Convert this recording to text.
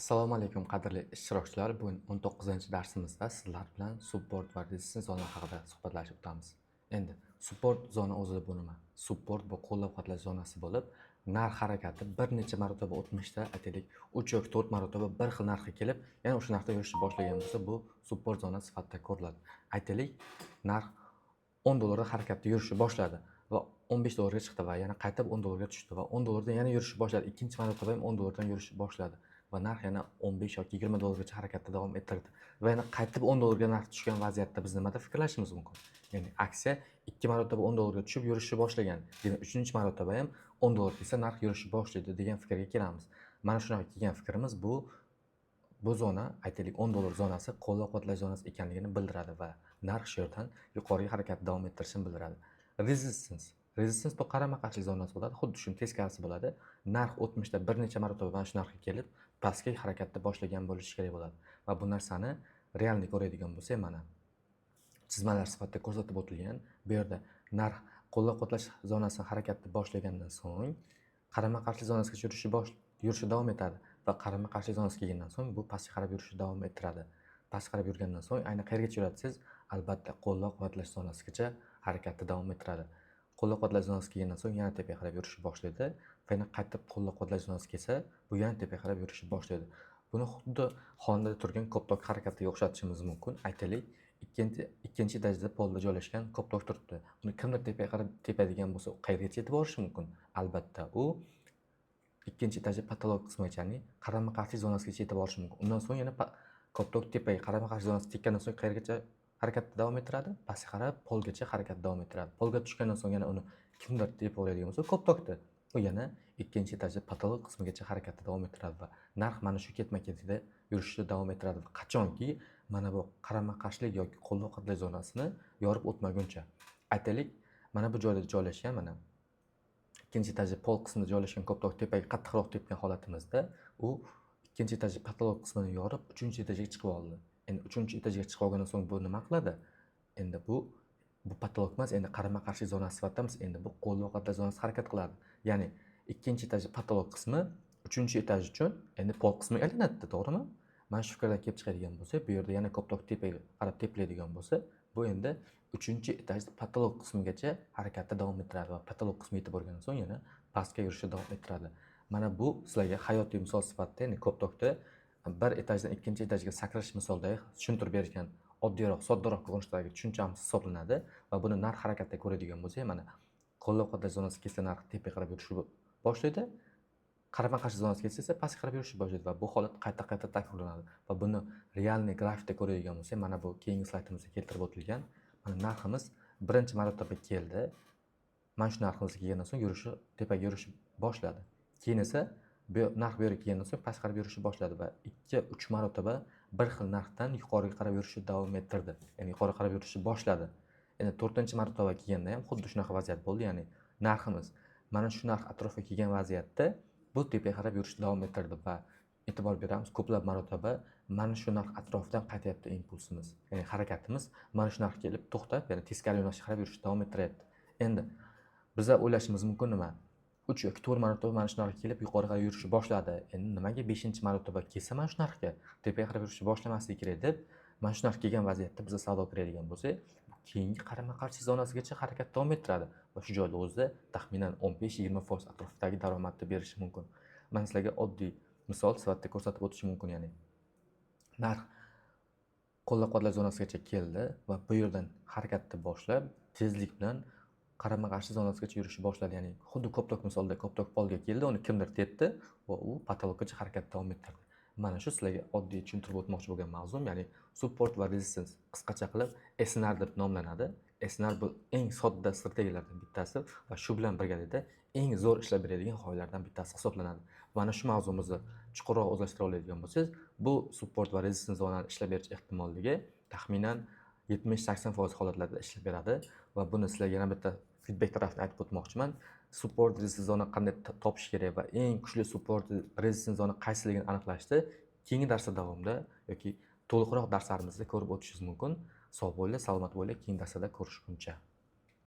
Assalomu alaykum qadrli ishtirokchilar. Bugun 19-darsimizda sizlar bilan support va resistance zona haqida suhbatlashib o'tamiz. Endi support zona o'zi bu nima? Support bu qo'llab-quvvatlash zonasi bo'lib, narx harakati bir necha marotaba o'tmishda, aytaylik 3 yoki 4 marotaba bir xil narxga kelib, yana o'sha narxda yurishni boshlagan bo'lsa, bu support zona sifatida ko'riladi. Aytaylik, narx $10 harakatda yurishni boshladi va $15 chiqdi va yana qaytib $10 tushdi va $10 dan yana yurishni boshladi. Ikkinchi marotaba ham $10 dan yurishni boshladi. Va narx yana 15 yoki $20 gacha harakatda davom ettirdi. Va yana qaytib $10 ga narx tushgan vaziyatda biz nimada fikrlashimiz mumkin? Ya'ni aksiya 2 marotaba $10 ga tushib yurishni boshlagan. Demak, 3-marotaba ham $10 kelsa narx yurishni boshlaydi degan fikrga kelamiz. Mana shunaqa kelgan fikrimiz bu zona, aytaylik $10 zonasi qo'llab-quvvatlash zonasi ekanligini bildiradi va narx shu yerdan yuqoriga harakat davom ettirishini bildiradi. Resistance bu qarama-qarshilik zonasi bo'ladi. Xuddi shuni teskarisi bo'ladi. Narx o'tmishda bir necha marotaba mana shu narxga kelib, pastga harakatni boshlagan bo'lishi kerak bo'ladi. Va bu narsani realni ko'radigan bo'lsak, mana chizmalar sifatida ko'rsatib o'tilgan. Bu yerda narx qo'llab-quvvatlash zonasi harakatni boshlagandan so'ng qarama-qarshilik zonasiga yurishni davom etadi va qarama-qarshilik zonasiga kelgandan so'ng bu pastga qarab yurishni davom ettiradi. Pastga qarab yurgandan so'ng ayni qayergacha yuradi siz? Albatta qo'llab-quvvatlash zonasigacha harakatni davom ettiradi. Qo'llab-quvvatlash zonasiga kelgandan so'ng yana tepaga qarab yurishni boshlaydi va yana qaytib qo'llab-quvvatlash zonasiga kelsa, bu yana tepaga qarab yurishni boshlaydi. Buni xuddi xonada turgan koptok harakatiga o'xshatishimiz mumkin. Aytaylik, ikkinchi etajda polda joylashgan koptok turibdi. Uni kimdir tepaga qarab tepadigan bo'lsa, u qayergacha yetib borishi mumkin? Albatta, u ikkinchi etajda patolog qismigacha, ya'ni qarama-qarshilik zonasigacha yetib borishi mumkin. Undan so'ng yana koptok tepaga qarama-qarshilik zonasiga tekkandan so'ng qayergacha harakatni davom ettiradi? Pastga qarab polgacha harakatni davom ettiradi. Polga tushgandan so'ng yana uni kimdir tepib oladigan bo'lsa, koptokda u yana ikkinchi etajda patolog qismigacha harakatni davom ettiradi va narx mana shu ketma-ketida yurishni davom ettiradi. Qachonki mana bu qarama-qarshilik yoki qo'llab-quvvatlash zonasini yorib o'tmaguncha. Aytaylik, mana bu joyda joylashgan, mana ikkinchi etajda pol qismida joylashgan koptok tepaga qattiqroq tepgan holatimizda u ikkinchi etajda patolog qismini yorib 3-etajga chiqib oldi. Endi 3-etajga chiqib olgandan so'ng bu nima qiladi? Endi bu patolog emas, endi qarama-qarshilik zonasi sifatidamiz. Endi bu qo'llab-quvvatlash zonasi harakat qiladi. Ya'ni ikkinchi etajda patolog qismi 3-etaj uchun endi pol qismiga aylanadi, to'g'rimi? Mana shu fikrdan kelib chiqadigan bo'lsa, bu yerda yana koptok tepaga qarab tepiladigan bo'lsa, bu endi 3-etajda patolog qismigacha harakatni davom ettiradi va patolog qismi yetib borgandan so'ng yana pastga yurishni davom ettiradi. Mana bu sizlarga hayotiy misol sifatida, ya'ni koptokda bir etajdan ikkinchi etajga sakrash misolidagi tushuntirib bergan oddiyroq, soddaroq ko'rinishdagi tushunchamiz hisoblanadi va buni narx harakatda ko'radigan bo'lsak, mana qo'llab-quvvatlash zonasiga kelsa narx tepaga qarab yurishni boshlaydi, qarama-qarshi zonasiga kelsa esa pastga qarab yurishni boshlaydi va bu holat qayta-qayta takrorlanadi. Va buni realniy grafikda ko'radigan bo'lsak, mana bu keyingi slaydimizda keltirib o'tilgan. Mana narximiz birinchi marotaba keldi. Mana shu narximizga kelgandan so'ng tepaga yurishni boshladi. Keyin esa bu narx bu yerga kelgandan so'ng pastga qarab yurishni boshladi va 2-3 marotaba bir xil narxdan yuqoriga qarab yurishni davom ettirdi. Ya'ni yuqoriga qarab yurishni boshladi. Endi 4-marotaba kelganda ham xuddi shunaqa vaziyat bo'ldi. Ya'ni narximiz mana shu narx atrofiga kelgan vaziyatda bu tepaga qarab yurishni davom ettirdi va e'tibor beramiz, ko'plab marotaba mana shu narx atrofidan qaytyapti impulsimiz. Ya'ni harakatimiz mana shu narxga kelib to'xtab, ya'ni teskari yo'nalishga qarab yurishni davom ettiryapti. Endi bizlar o'ylashimiz mumkin nima? 3 yoki 4 marotaba mana shu narxga kelib yuqoriga qarab yurishni boshladi. Endi nimaga 5-marotaba kelsa mana shu narxga tepaga qarab yurishni boshlamasligi kerak deb, mana shu narxga kelgan vaziyatda biz savdo qiladigan bo'lsak, keyingi qarama-qarshilik zonasigacha harakat davom ettiradi va shu joyda o'zida taxminan 15-20% atrofidagi daromadni berishi mumkin. Men sizlarga oddiy misol sifatida ko'rsatib o'tishim mumkin. Ya'ni narx qo'llab-quvvatlash zonasigacha keldi va bu yerdan harakatni boshlab, tezlik bilan qarama-qarshilik zonasigacha yurishni boshladi. Ya'ni xuddi koptok misolida koptok polga keldi, uni kimdir tepdi va u patologgacha harakat davom ettirdi. Mana shu sizlarga oddiy tushuntirib o'tmoqchi bo'lgan mavzum, ya'ni support va resistance qisqacha qilib SNR deb nomlanadi. SNR bu eng sodda strategiyalardan bittasi va shu bilan birgalikda eng zo'r ishlab beradigan g'oyalardan bittasi hisoblanadi. Mana shu mavzumizni chuqurroq o'zlashtira oladigan bo'lsangiz, bu support va resistance zonani ishlab berish ehtimolligi taxminan 70-80% holatlarda ishlab beradi va buni sizlarga yana bitta feedback tarafini aytib o'tmoqchiman. Support resistance zona qanday topish kerak va eng kuchli support resistance zona qaysiligini aniqlashni keyingi darslar davomida yoki to'liqroq darslarimizda ko'rib o'tishingiz mumkin. Sog' bo'linglar, salomat bo'linglar, keyingi darslarda ko'rishguncha.